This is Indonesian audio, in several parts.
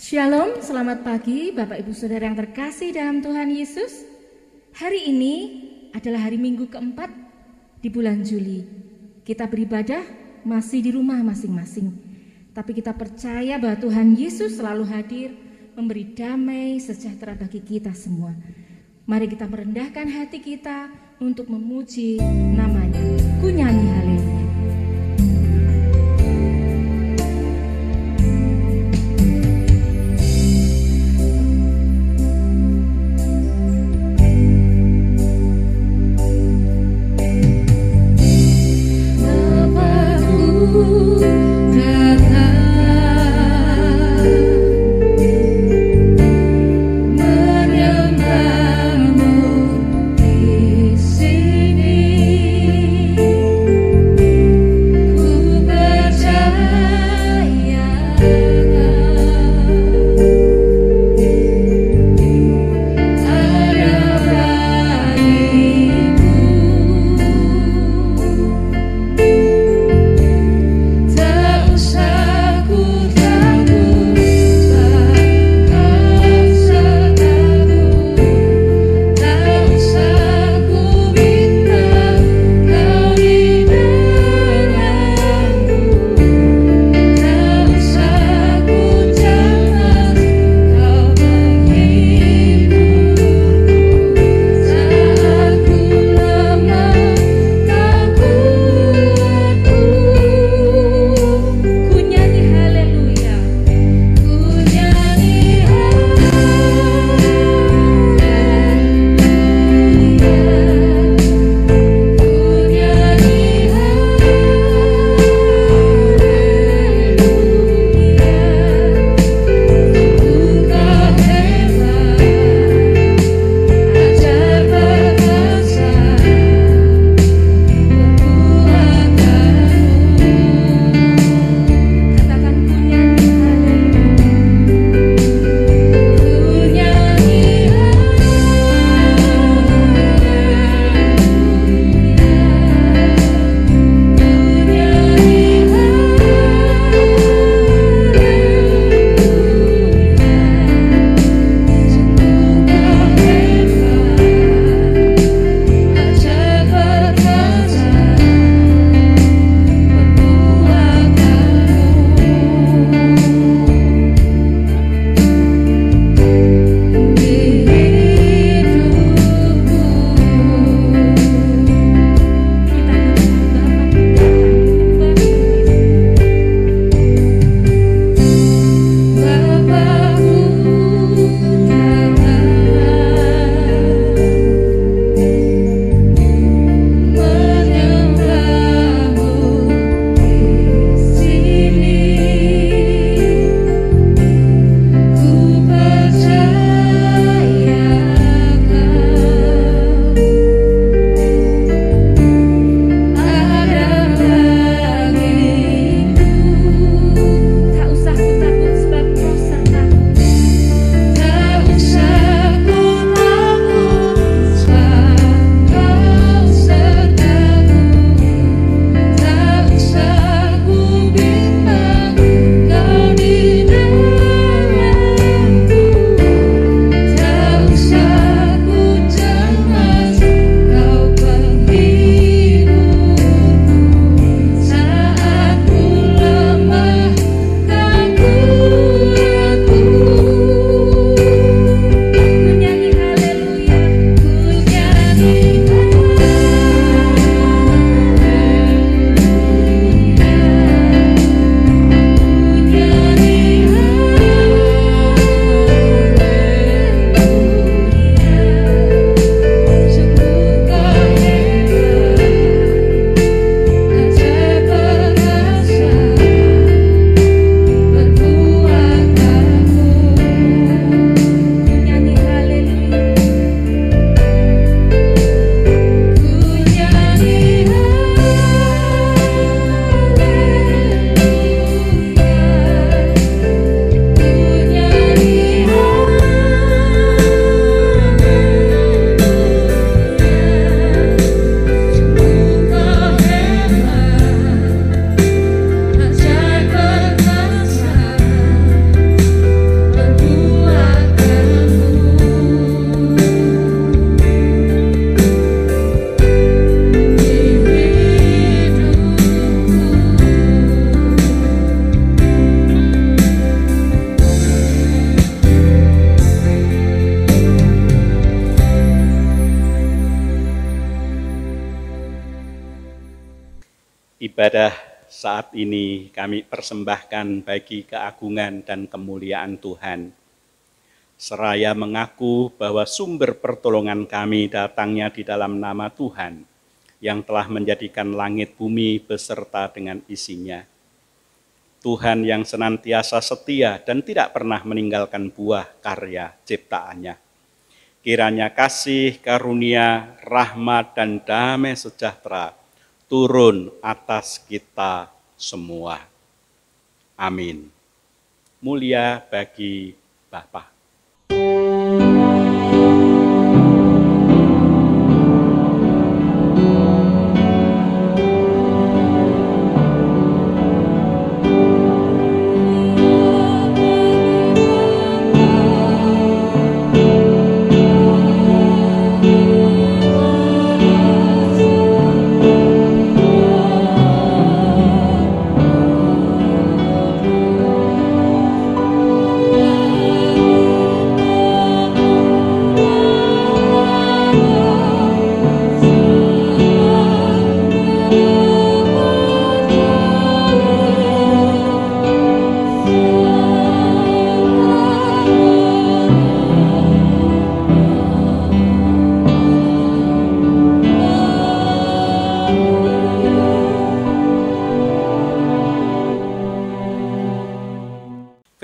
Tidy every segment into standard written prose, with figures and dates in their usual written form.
Shalom, selamat pagi Bapak Ibu Saudara yang terkasih dalam Tuhan Yesus. Hari ini adalah hari Minggu keempat di bulan Juli. Kita beribadah masih di rumah masing-masing. Tapi kita percaya bahwa Tuhan Yesus selalu hadir, memberi damai sejahtera bagi kita semua. Mari kita merendahkan hati kita untuk memuji namanya. Ku nyanyi haleluya. Menyembahmu di sini. Ibadah saat ini kami persembahkan bagi keagungan dan kemuliaan Tuhan. Seraya mengaku bahwa sumber pertolongan kami datangnya di dalam nama Tuhan yang telah menjadikan langit bumi beserta dengan isinya. Tuhan yang senantiasa setia dan tidak pernah meninggalkan buah karya ciptaannya. Kiranya kasih, karunia, rahmat, dan damai sejahtera turun atas kita semua. Amin. Mulia bagi Bapa.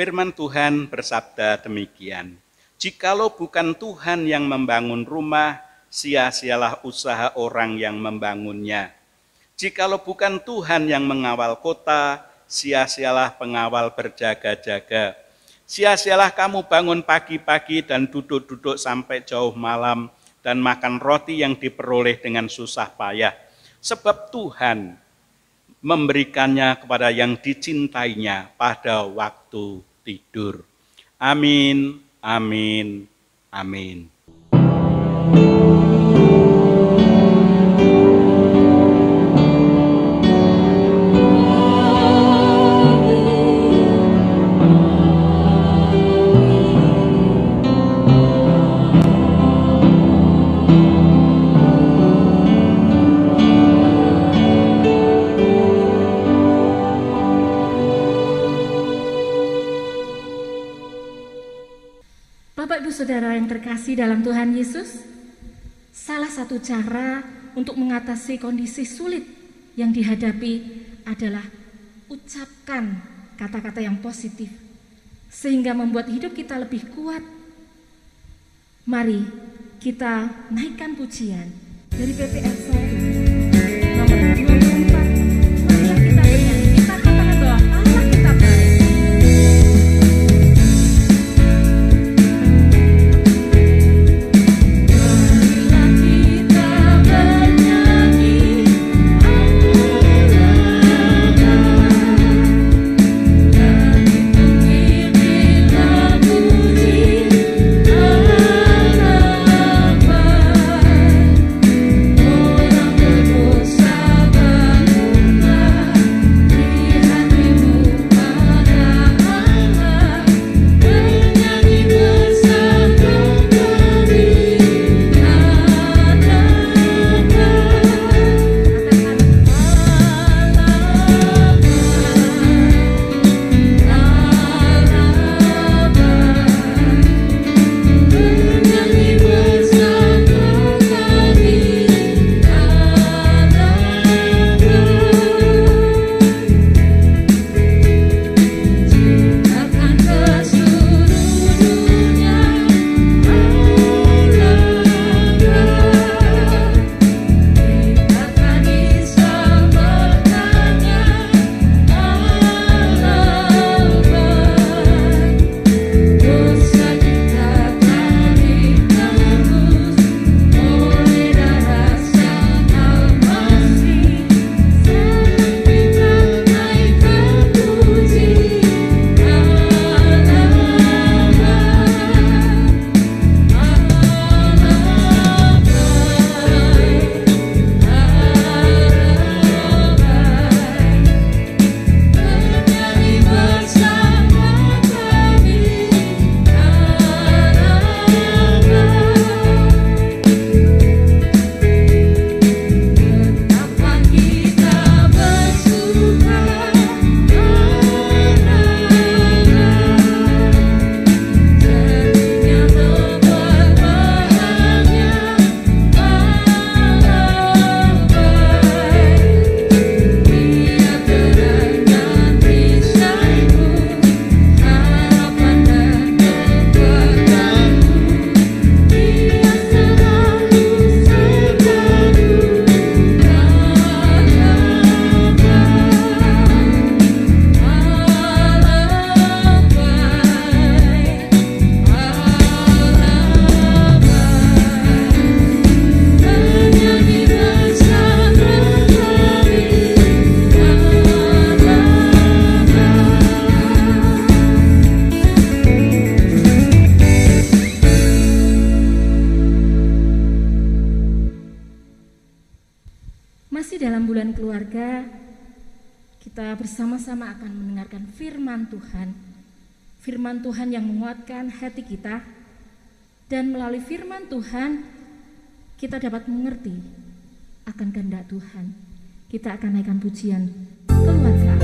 Firman Tuhan bersabda demikian, "Jikalau bukan Tuhan yang membangun rumah, sia-sialah usaha orang yang membangunnya. Jikalau bukan Tuhan yang mengawal kota, sia-sialah pengawal berjaga-jaga. Sia-sialah kamu bangun pagi-pagi dan duduk-duduk sampai jauh malam dan makan roti yang diperoleh dengan susah payah. Sebab Tuhan memberikannya kepada yang dicintainya pada waktu tidur." Amin, amin, amin. Bapak Ibu Saudara yang terkasih dalam Tuhan Yesus, salah satu cara untuk mengatasi kondisi sulit yang dihadapi adalah ucapkan kata-kata yang positif, sehingga membuat hidup kita lebih kuat. Mari kita naikkan pujian dari PPR 1 nomor 24. Marilah kita bernyanyi, kita katakan bahwa Allah kita baik. Orang bulan keluarga, kita bersama-sama akan mendengarkan firman Tuhan. Firman Tuhan yang menguatkan hati kita, dan melalui firman Tuhan kita dapat mengerti akan kehendak Tuhan. Kita akan naikkan pujian keluarga.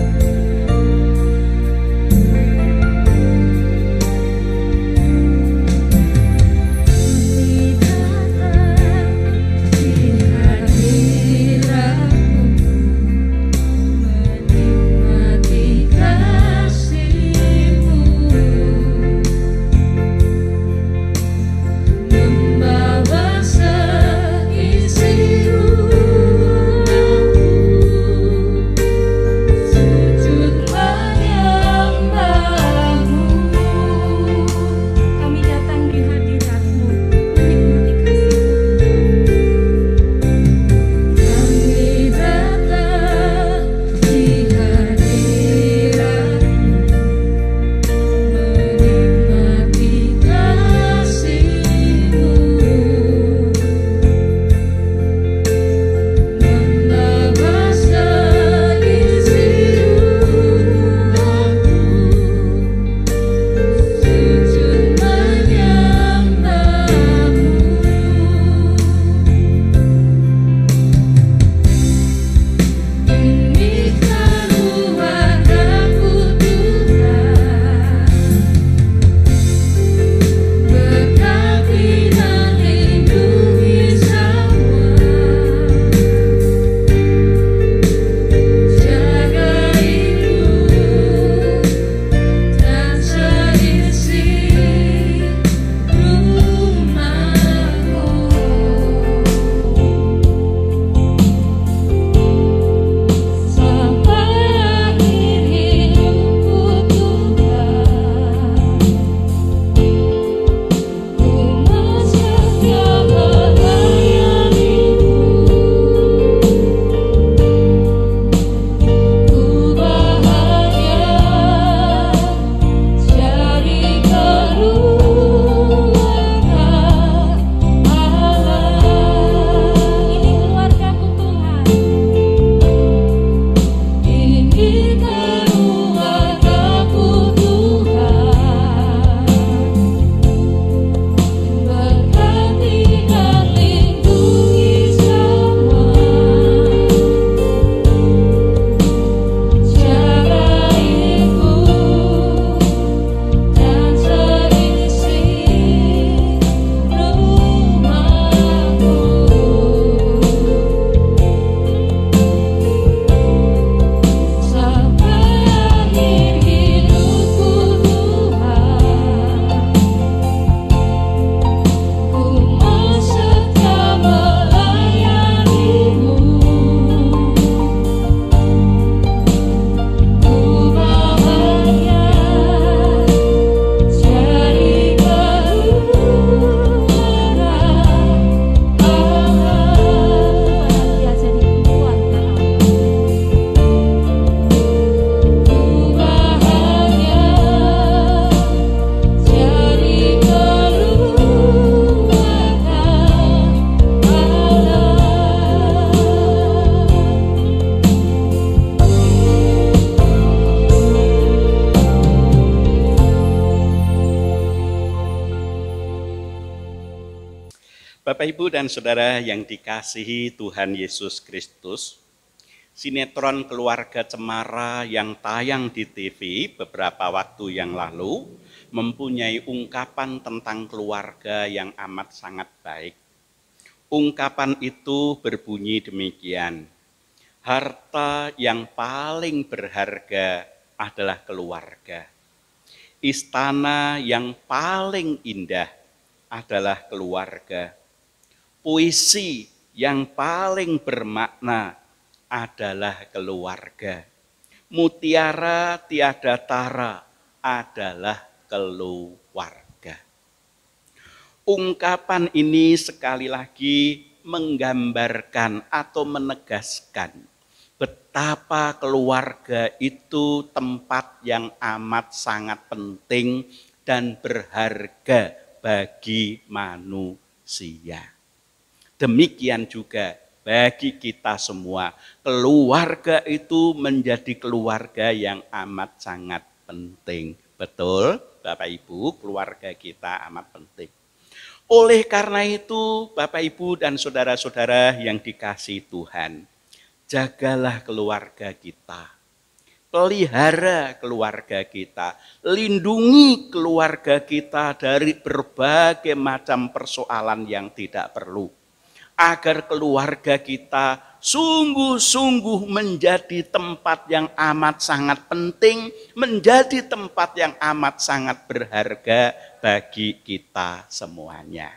Bapak, Ibu, dan Saudara yang dikasihi Tuhan Yesus Kristus, sinetron Keluarga Cemara yang tayang di TV beberapa waktu yang lalu mempunyai ungkapan tentang keluarga yang amat sangat baik. Ungkapan itu berbunyi demikian: harta yang paling berharga adalah keluarga. Istana yang paling indah adalah keluarga. Puisi yang paling bermakna adalah keluarga. Mutiara tiada tara adalah keluarga. Ungkapan ini sekali lagi menggambarkan atau menegaskan betapa keluarga itu tempat yang amat sangat penting dan berharga bagi manusia. Demikian juga bagi kita semua. Keluarga itu menjadi keluarga yang amat sangat penting. Betul, Bapak Ibu, keluarga kita amat penting. Oleh karena itu, Bapak Ibu dan saudara-saudara yang dikasihi Tuhan, jagalah keluarga kita. Pelihara keluarga kita, lindungi keluarga kita dari berbagai macam persoalan yang tidak perlu. Agar keluarga kita sungguh-sungguh menjadi tempat yang amat sangat penting, menjadi tempat yang amat sangat berharga bagi kita semuanya.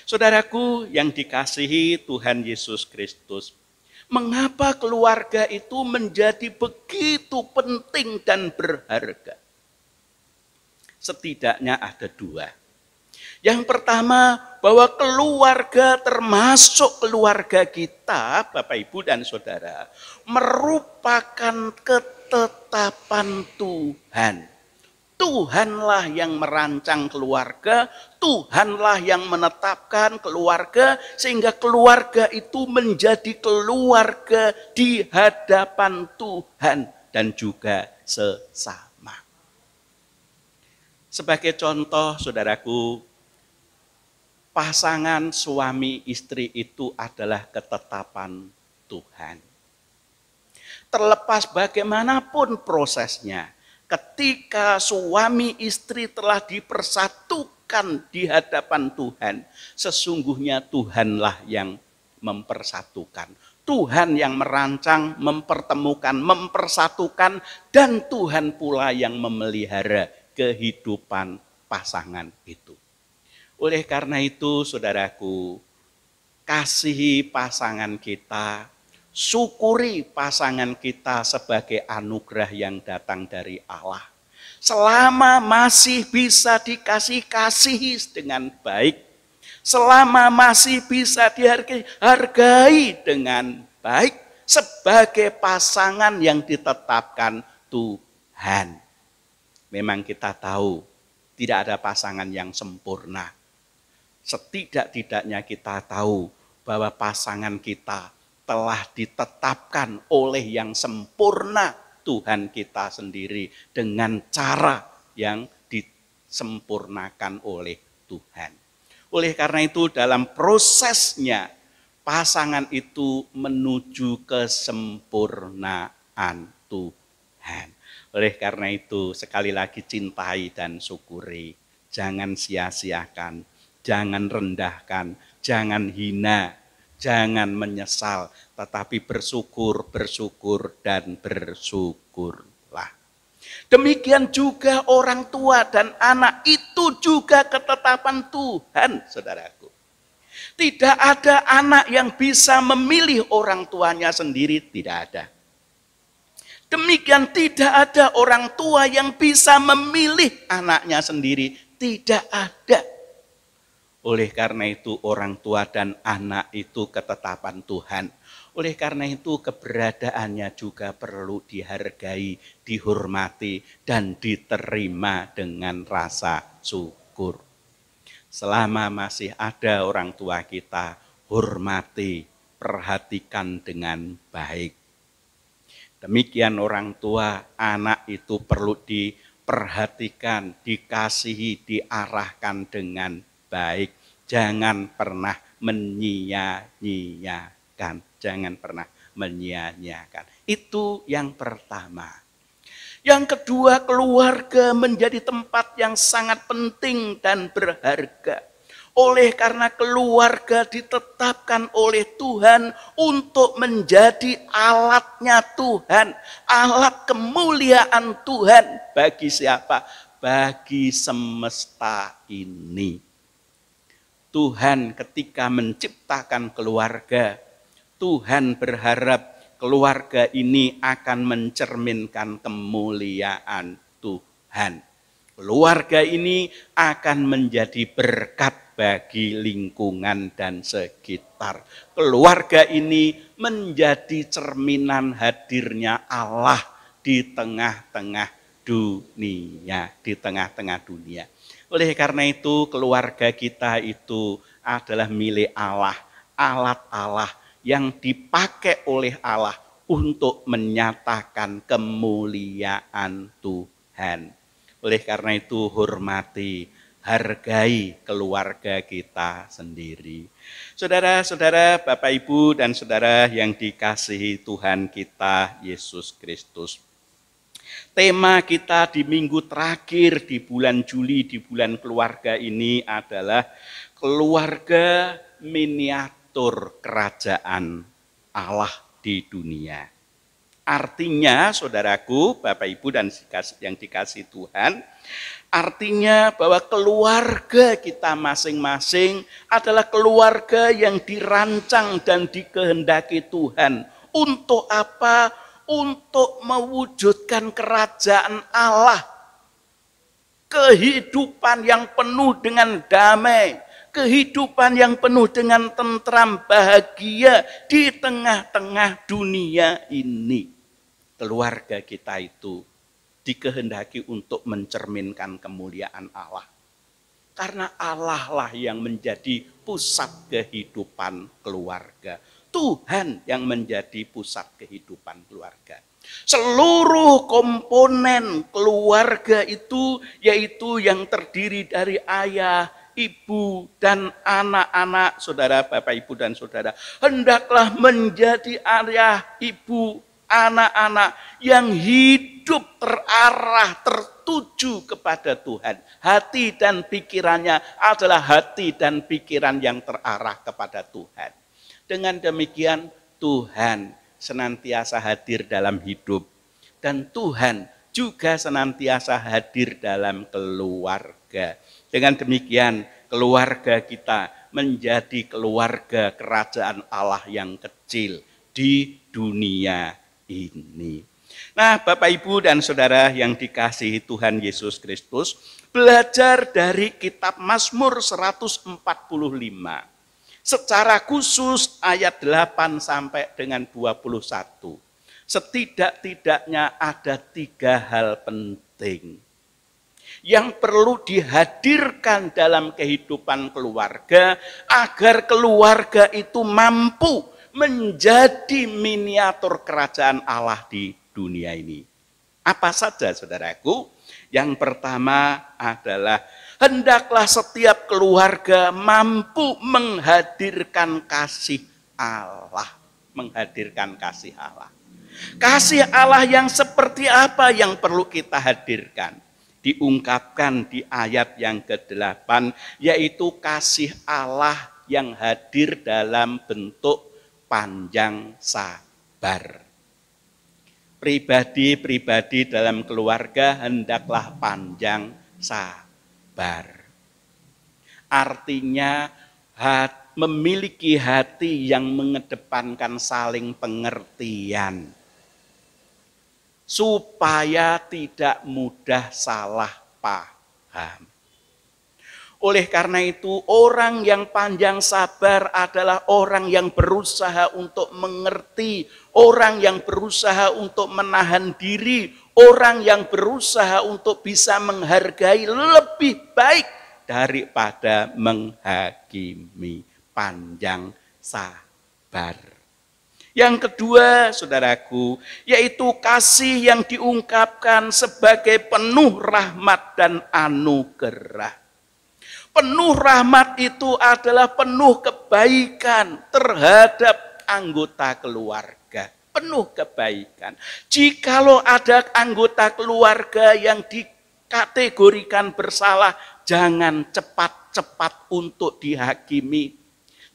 Saudaraku yang dikasihi Tuhan Yesus Kristus, mengapa keluarga itu menjadi begitu penting dan berharga? Setidaknya ada dua. Yang pertama, bahwa keluarga termasuk keluarga kita, Bapak Ibu dan Saudara, merupakan ketetapan Tuhan. Tuhanlah yang merancang keluarga, Tuhanlah yang menetapkan keluarga, sehingga keluarga itu menjadi keluarga di hadapan Tuhan dan juga sesama. Sebagai contoh, saudaraku, pasangan suami istri itu adalah ketetapan Tuhan. Terlepas bagaimanapun prosesnya, ketika suami istri telah dipersatukan di hadapan Tuhan, sesungguhnya Tuhanlah yang mempersatukan. Tuhan yang merancang, mempertemukan, mempersatukan, dan Tuhan pula yang memelihara kehidupan pasangan itu. Oleh karena itu, saudaraku, kasihi pasangan kita, syukuri pasangan kita sebagai anugerah yang datang dari Allah. Selama masih bisa dikasihi dengan baik, selama masih bisa dihargai dengan baik sebagai pasangan yang ditetapkan Tuhan. Memang kita tahu tidak ada pasangan yang sempurna. Setidak-tidaknya kita tahu bahwa pasangan kita telah ditetapkan oleh yang sempurna, Tuhan kita sendiri, dengan cara yang disempurnakan oleh Tuhan. Oleh karena itu dalam prosesnya pasangan itu menuju kesempurnaan Tuhan. Oleh karena itu sekali lagi cintai dan syukuri. Jangan sia-siakan, jangan rendahkan, jangan hina, jangan menyesal, tetapi bersyukur, dan bersyukurlah. Demikian juga orang tua dan anak itu juga ketetapan Tuhan, saudaraku. Tidak ada anak yang bisa memilih orang tuanya sendiri, tidak ada. Demikian tidak ada orang tua yang bisa memilih anaknya sendiri, tidak ada. Oleh karena itu orang tua dan anak itu ketetapan Tuhan. Oleh karena itu keberadaannya juga perlu dihargai, dihormati, dan diterima dengan rasa syukur. Selama masih ada orang tua kita, hormati, perhatikan dengan baik. Demikian orang tua, anak itu perlu diperhatikan, dikasihi, diarahkan dengan baik. Jangan pernah menyia-nyiakan. Jangan pernah menyia-nyiakan. Itu yang pertama. Yang kedua, keluarga menjadi tempat yang sangat penting dan berharga. Oleh karena keluarga ditetapkan oleh Tuhan untuk menjadi alatnya Tuhan. Alat kemuliaan Tuhan bagi siapa? Bagi semesta ini. Tuhan ketika menciptakan keluarga, Tuhan berharap keluarga ini akan mencerminkan kemuliaan Tuhan. Keluarga ini akan menjadi berkat bagi lingkungan dan sekitar. Keluarga ini menjadi cerminan hadirnya Allah di tengah-tengah dunia, Oleh karena itu keluarga kita itu adalah milik Allah, alat Allah yang dipakai oleh Allah untuk menyatakan kemuliaan Tuhan. Oleh karena itu hormati, hargai keluarga kita sendiri. Saudara-saudara, Bapak Ibu dan saudara yang dikasihi Tuhan kita Yesus Kristus. Tema kita di minggu terakhir di bulan Juli, di bulan keluarga ini adalah keluarga miniatur kerajaan Allah di dunia. Artinya, saudaraku, Bapak Ibu dan yang dikasihi Tuhan, artinya bahwa keluarga kita masing-masing adalah keluarga yang dirancang dan dikehendaki Tuhan. Untuk apa? Untuk mewujudkan kerajaan Allah. Kehidupan yang penuh dengan damai, kehidupan yang penuh dengan tentram, bahagia di tengah-tengah dunia ini. Keluarga kita itu dikehendaki untuk mencerminkan kemuliaan Allah. Karena Allah lah yang menjadi pusat kehidupan keluarga. Tuhan yang menjadi pusat kehidupan keluarga. Seluruh komponen keluarga itu yaitu yang terdiri dari ayah, ibu, dan anak-anak, saudara, Bapak, Ibu, dan saudara. Hendaklah menjadi ayah, ibu, anak-anak yang hidup terarah, tertuju kepada Tuhan. Hati dan pikirannya adalah hati dan pikiran yang terarah kepada Tuhan. Dengan demikian Tuhan senantiasa hadir dalam hidup. Dan Tuhan juga senantiasa hadir dalam keluarga. Dengan demikian keluarga kita menjadi keluarga kerajaan Allah yang kecil di dunia ini. Nah, Bapak, Ibu, dan saudara yang dikasihi Tuhan Yesus Kristus, belajar dari kitab Mazmur 145. Secara khusus ayat 8 sampai dengan 21. Setidak-tidaknya ada 3 hal penting yang perlu dihadirkan dalam kehidupan keluarga agar keluarga itu mampu menjadi miniatur kerajaan Allah di dunia ini. Apa saja, saudaraku? Yang pertama adalah hendaklah setiap keluarga mampu menghadirkan kasih Allah. Menghadirkan kasih Allah. Kasih Allah yang seperti apa yang perlu kita hadirkan? Diungkapkan di ayat yang ke-8, yaitu kasih Allah yang hadir dalam bentuk panjang sabar. Pribadi-pribadi dalam keluarga hendaklah panjang sabar. Artinya memiliki hati yang mengedepankan saling pengertian. Supaya tidak mudah salah paham. Oleh karena itu, orang yang panjang sabar adalah orang yang berusaha untuk mengerti, orang yang berusaha untuk menahan diri, orang yang berusaha untuk bisa menghargai lebih baik daripada menghakimi. Panjang sabar. Yang kedua, saudaraku, yaitu kasih yang diungkapkan sebagai penuh rahmat dan anugerah. Penuh rahmat itu adalah penuh kebaikan terhadap anggota keluarga. Penuh kebaikan. Jikalau ada anggota keluarga yang dikategorikan bersalah, jangan cepat-cepat untuk dihakimi.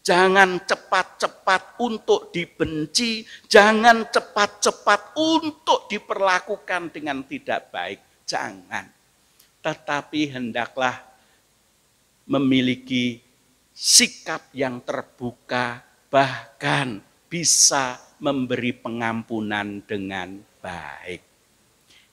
Jangan cepat-cepat untuk dibenci. Jangan cepat-cepat untuk diperlakukan dengan tidak baik. Jangan. Tetapi hendaklah memiliki sikap yang terbuka, bahkan bisa memberi pengampunan dengan baik.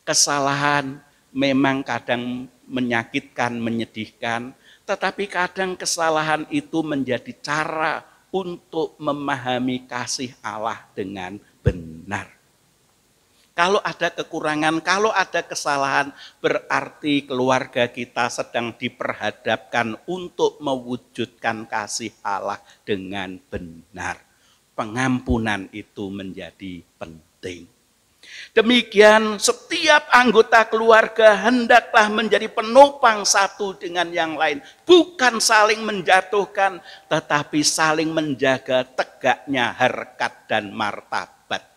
Kesalahan memang kadang menyakitkan, menyedihkan, tetapi kadang kesalahan itu menjadi cara untuk memahami kasih Allah dengan benar. Kalau ada kekurangan, kalau ada kesalahan, berarti keluarga kita sedang diperhadapkan untuk mewujudkan kasih Allah dengan benar. pengampunan itu menjadi penting. Demikian setiap anggota keluarga hendaklah menjadi penopang satu dengan yang lain. Bukan saling menjatuhkan, tetapi saling menjaga tegaknya harkat dan martabat.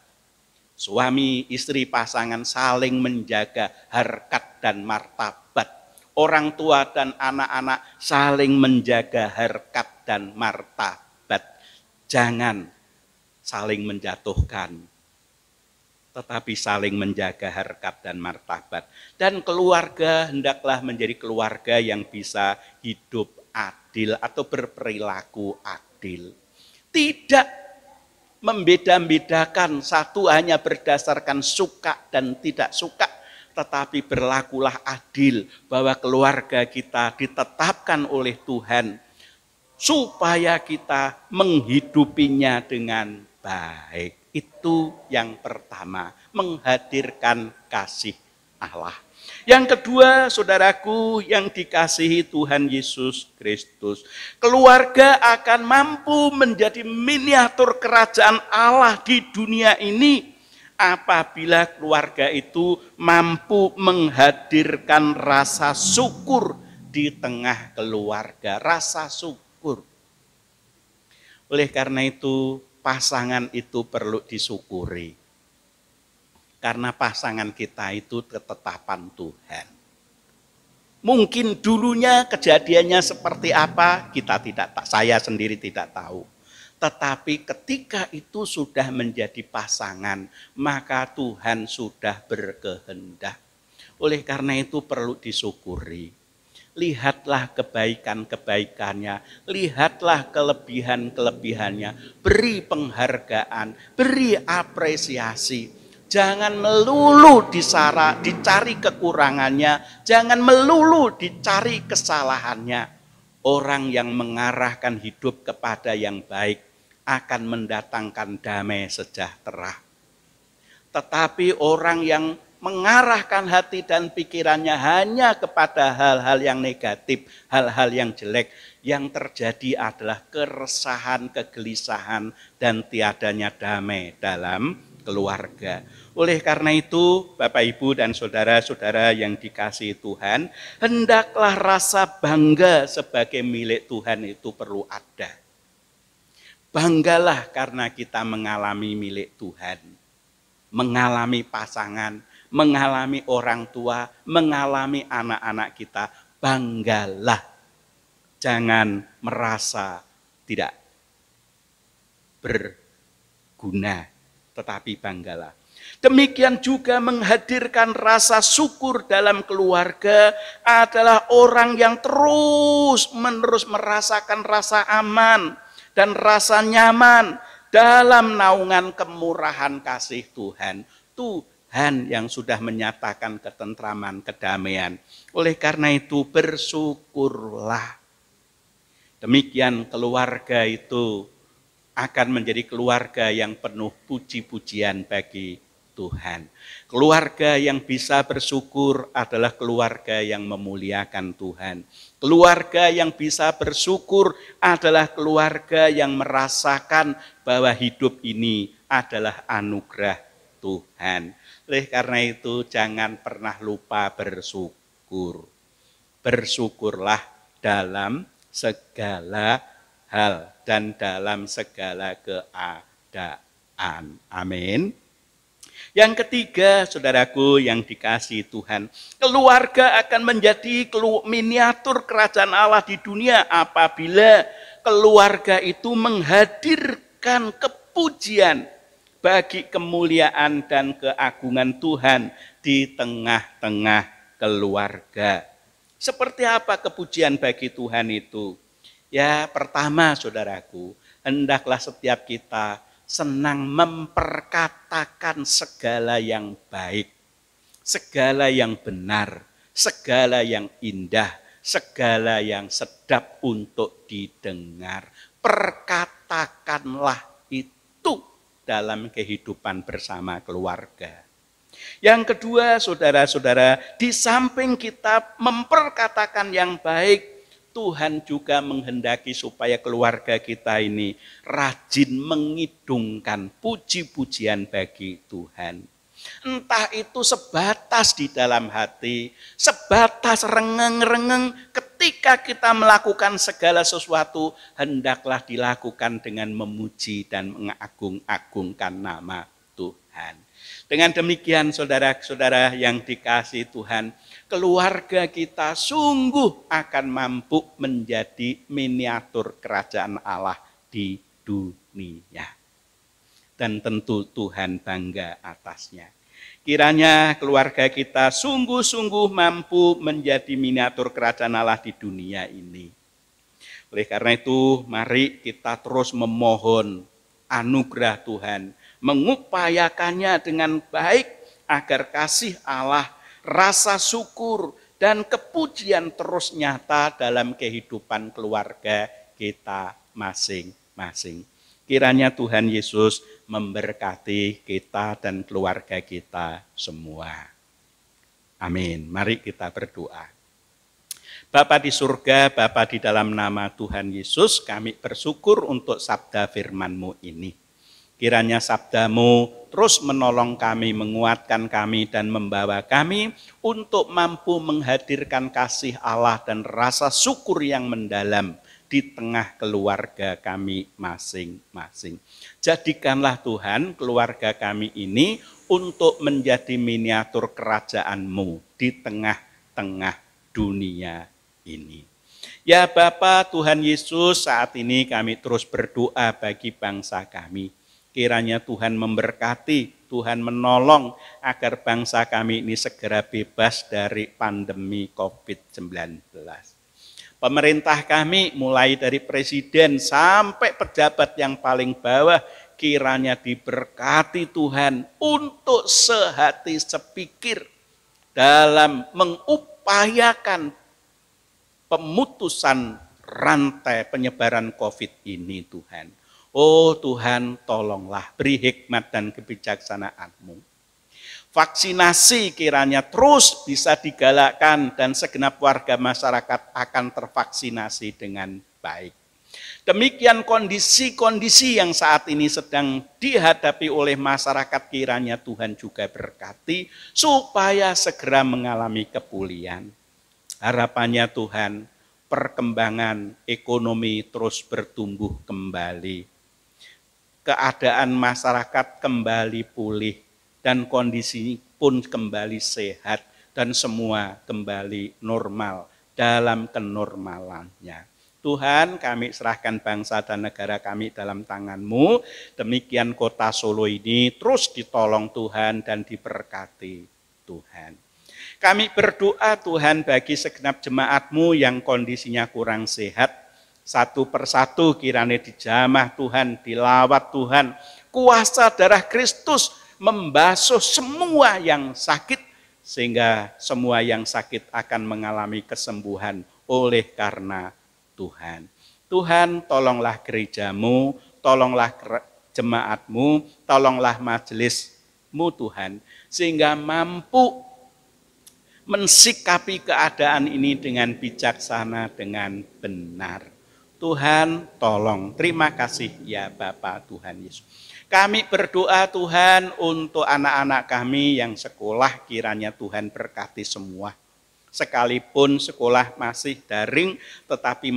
Suami istri pasangan saling menjaga harkat dan martabat. Orang tua dan anak-anak saling menjaga harkat dan martabat. Jangan saling menjatuhkan, tetapi saling menjaga harkat dan martabat. Dan keluarga hendaklah menjadi keluarga yang bisa hidup adil atau berperilaku adil. Tidak membeda-bedakan satu hanya berdasarkan suka dan tidak suka, tetapi berlakulah adil bahwa keluarga kita ditetapkan oleh Tuhan supaya kita menghidupinya dengan baik. Itu yang pertama, menghadirkan kasih Allah. Yang kedua, saudaraku yang dikasihi Tuhan Yesus Kristus, keluarga akan mampu menjadi miniatur kerajaan Allah di dunia ini apabila keluarga itu mampu menghadirkan rasa syukur di tengah keluarga, rasa syukur. Oleh karena itu, pasangan itu perlu disyukuri. Karena pasangan kita itu ketetapan Tuhan. Mungkin dulunya kejadiannya seperti apa, saya sendiri tidak tahu. Tetapi ketika itu sudah menjadi pasangan, maka Tuhan sudah berkehendak. Oleh karena itu perlu disyukuri. Lihatlah kebaikan-kebaikannya, lihatlah kelebihan-kelebihannya, beri penghargaan, beri apresiasi. Jangan melulu dicari kekurangannya, jangan melulu dicari kesalahannya. Orang yang mengarahkan hidup kepada yang baik akan mendatangkan damai sejahtera. Tetapi orang yang mengarahkan hati dan pikirannya hanya kepada hal-hal yang negatif, hal-hal yang jelek, yang terjadi adalah keresahan, kegelisahan, dan tiadanya damai dalam keluarga. Oleh karena itu, Bapak, Ibu, dan saudara-saudara yang dikasihi Tuhan, hendaklah rasa bangga sebagai milik Tuhan itu perlu ada. Banggalah karena kita mengalami milik Tuhan, mengalami pasangan, mengalami orang tua, mengalami anak-anak kita. Banggalah, jangan merasa tidak berguna, tetapi banggalah. Demikian juga menghadirkan rasa syukur dalam keluarga adalah orang yang terus-menerus merasakan rasa aman dan rasa nyaman dalam naungan kemurahan kasih Tuhan. Tuhan yang sudah menyatakan ketentraman, kedamaian. Oleh karena itu bersyukurlah. Demikian keluarga itu akan menjadi keluarga yang penuh puji-pujian bagi Tuhan. Keluarga yang bisa bersyukur adalah keluarga yang memuliakan Tuhan. Keluarga yang bisa bersyukur adalah keluarga yang merasakan bahwa hidup ini adalah anugerah Tuhan. Oleh karena itu jangan pernah lupa bersyukur. Bersyukurlah dalam segala hal dan dalam segala keadaan. Amin. Yang ketiga, saudaraku yang dikasihi Tuhan, keluarga akan menjadi miniatur kerajaan Allah di dunia apabila keluarga itu menghadirkan kepujian bagi kemuliaan dan keagungan Tuhan di tengah-tengah keluarga. Seperti apa kepujian bagi Tuhan itu? Ya, pertama saudaraku, hendaklah setiap kita senang memperkatakan segala yang baik, segala yang benar, segala yang indah, segala yang sedap untuk didengar. Perkatakanlah itu dalam kehidupan bersama keluarga. Yang kedua, saudara-saudara, di samping kita memperkatakan yang baik, Tuhan juga menghendaki supaya keluarga kita ini rajin mengidungkan puji-pujian bagi Tuhan. Entah itu sebatas di dalam hati, sebatas rengeng-rengeng ketika kita melakukan segala sesuatu, hendaklah dilakukan dengan memuji dan mengagung-agungkan nama Tuhan. Dengan demikian saudara-saudara yang dikasihi Tuhan, keluarga kita sungguh akan mampu menjadi miniatur kerajaan Allah di dunia. Dan tentu Tuhan bangga atasnya. Kiranya keluarga kita sungguh-sungguh mampu menjadi miniatur kerajaan Allah di dunia ini. Oleh karena itu, mari kita terus memohon anugerah Tuhan, mengupayakannya dengan baik agar kasih Allah, rasa syukur, dan kepujian terus nyata dalam kehidupan keluarga kita masing-masing. Kiranya Tuhan Yesus memberkati kita dan keluarga kita semua. Amin. Mari kita berdoa. Bapa di surga, Bapa di dalam nama Tuhan Yesus, kami bersyukur untuk sabda firman-Mu ini. Kiranya sabda-Mu terus menolong kami, menguatkan kami, dan membawa kami untuk mampu menghadirkan kasih Allah dan rasa syukur yang mendalam di tengah keluarga kami masing-masing. Jadikanlah Tuhan keluarga kami ini untuk menjadi miniatur kerajaan-Mu di tengah-tengah dunia ini. Ya Bapa Tuhan Yesus, saat ini kami terus berdoa bagi bangsa kami. Kiranya Tuhan memberkati, Tuhan menolong agar bangsa kami ini segera bebas dari pandemi COVID-19. Pemerintah kami mulai dari presiden sampai pejabat yang paling bawah, kiranya diberkati Tuhan untuk sehati sepikir dalam mengupayakan pemutusan rantai penyebaran COVID ini Tuhan. Oh Tuhan, tolonglah, beri hikmat dan kebijaksanaan-Mu. Vaksinasi kiranya terus bisa digalakkan dan segenap warga masyarakat akan tervaksinasi dengan baik. Demikian kondisi-kondisi yang saat ini sedang dihadapi oleh masyarakat, kiranya Tuhan juga berkati supaya segera mengalami kepulihan. Harapannya Tuhan, perkembangan ekonomi terus bertumbuh kembali. Keadaan masyarakat kembali pulih dan kondisi pun kembali sehat dan semua kembali normal dalam kenormalannya. Tuhan, kami serahkan bangsa dan negara kami dalam tangan-Mu. Demikian kota Solo ini terus ditolong Tuhan dan diberkati Tuhan. Kami berdoa Tuhan bagi segenap jemaat-Mu yang kondisinya kurang sehat. Satu persatu kiranya dijamah Tuhan, dilawat Tuhan. Kuasa darah Kristus membasuh semua yang sakit, sehingga semua yang sakit akan mengalami kesembuhan oleh karena Tuhan. Tuhan, tolonglah gereja-Mu, tolonglah jemaat-Mu, tolonglah majelis-Mu Tuhan, sehingga mampu mensikapi keadaan ini dengan bijaksana, dengan benar. Tuhan, tolong. Terima kasih ya Bapa Tuhan Yesus. Kami berdoa Tuhan untuk anak-anak kami yang sekolah, kiranya Tuhan berkati semua. Sekalipun sekolah masih daring, tetapi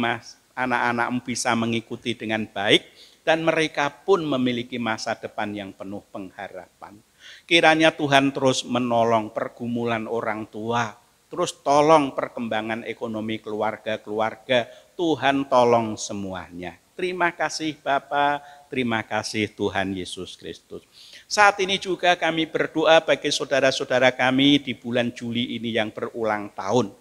anak-anak bisa mengikuti dengan baik dan mereka pun memiliki masa depan yang penuh pengharapan. Kiranya Tuhan terus menolong pergumulan orang tua, terus tolong perkembangan ekonomi keluarga-keluarga, Tuhan tolong semuanya. Terima kasih Bapa, terima kasih Tuhan Yesus Kristus. Saat ini juga kami berdoa bagi saudara-saudara kami di bulan Juli ini yang berulang tahun.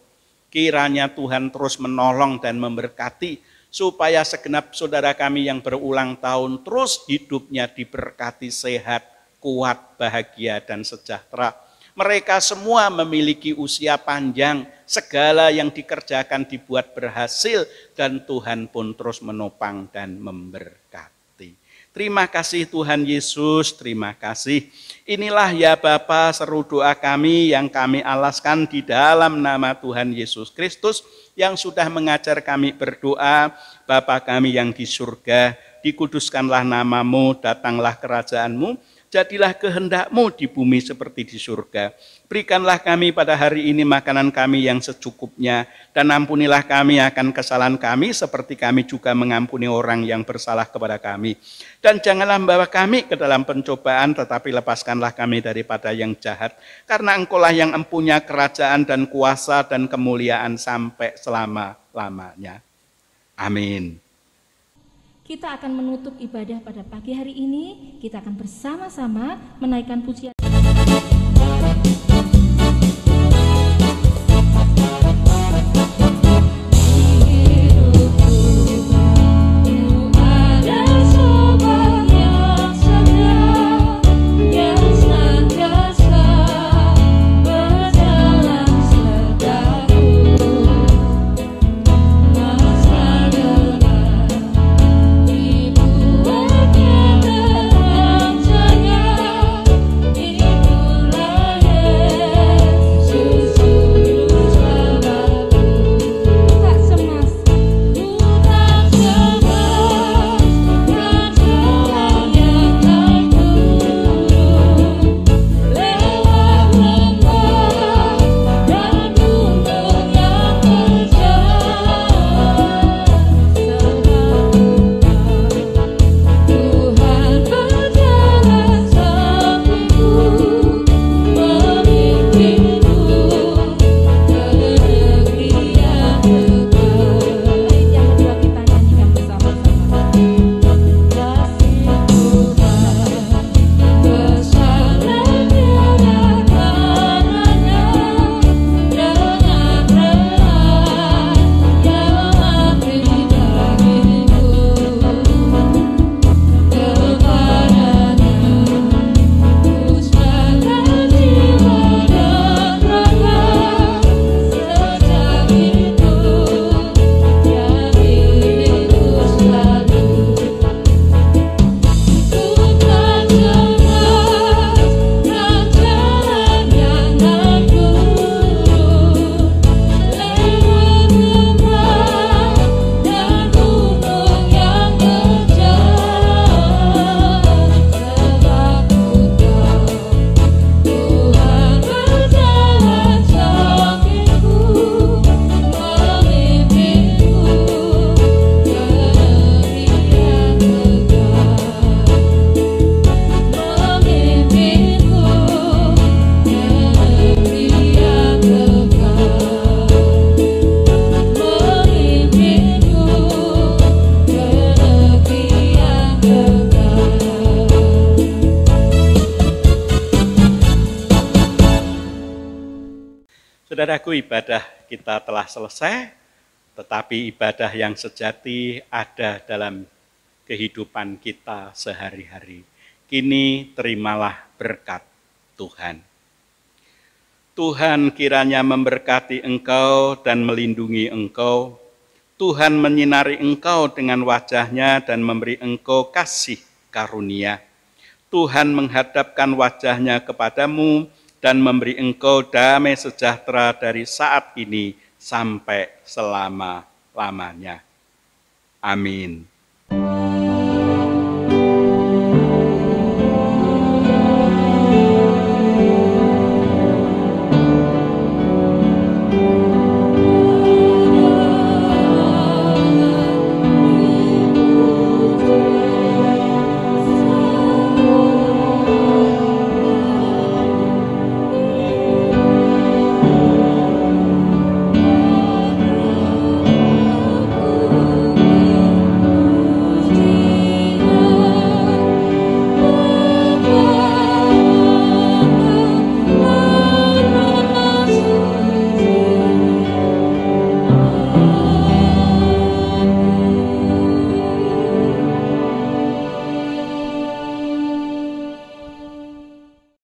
Kiranya Tuhan terus menolong dan memberkati supaya segenap saudara kami yang berulang tahun terus hidupnya diberkati sehat, kuat, bahagia, dan sejahtera. Mereka semua memiliki usia panjang, segala yang dikerjakan dibuat berhasil, dan Tuhan pun terus menopang dan memberkati. Terima kasih Tuhan Yesus, terima kasih. Inilah ya Bapa seru doa kami yang kami alaskan di dalam nama Tuhan Yesus Kristus yang sudah mengajar kami berdoa. Bapa kami yang di surga, dikuduskanlah namamu, datanglah kerajaanmu, jadilah kehendak-Mu di bumi seperti di surga. Berikanlah kami pada hari ini makanan kami yang secukupnya, dan ampunilah kami akan kesalahan kami seperti kami juga mengampuni orang yang bersalah kepada kami. Dan janganlah membawa kami ke dalam pencobaan, tetapi lepaskanlah kami daripada yang jahat. Karena Engkaulah yang empunya kerajaan dan kuasa dan kemuliaan sampai selama-lamanya. Amin. Kita akan menutup ibadah pada pagi hari ini. Kita akan bersama-sama menaikkan pujian. Saudaraku, ibadah kita telah selesai, tetapi ibadah yang sejati ada dalam kehidupan kita sehari-hari. Kini terimalah berkat Tuhan. Tuhan kiranya memberkati engkau dan melindungi engkau. Tuhan menyinari engkau dengan wajah-Nya dan memberi engkau kasih karunia. Tuhan menghadapkan wajah-Nya kepadamu dan memberi engkau damai sejahtera dari saat ini sampai selama-lamanya. Amin.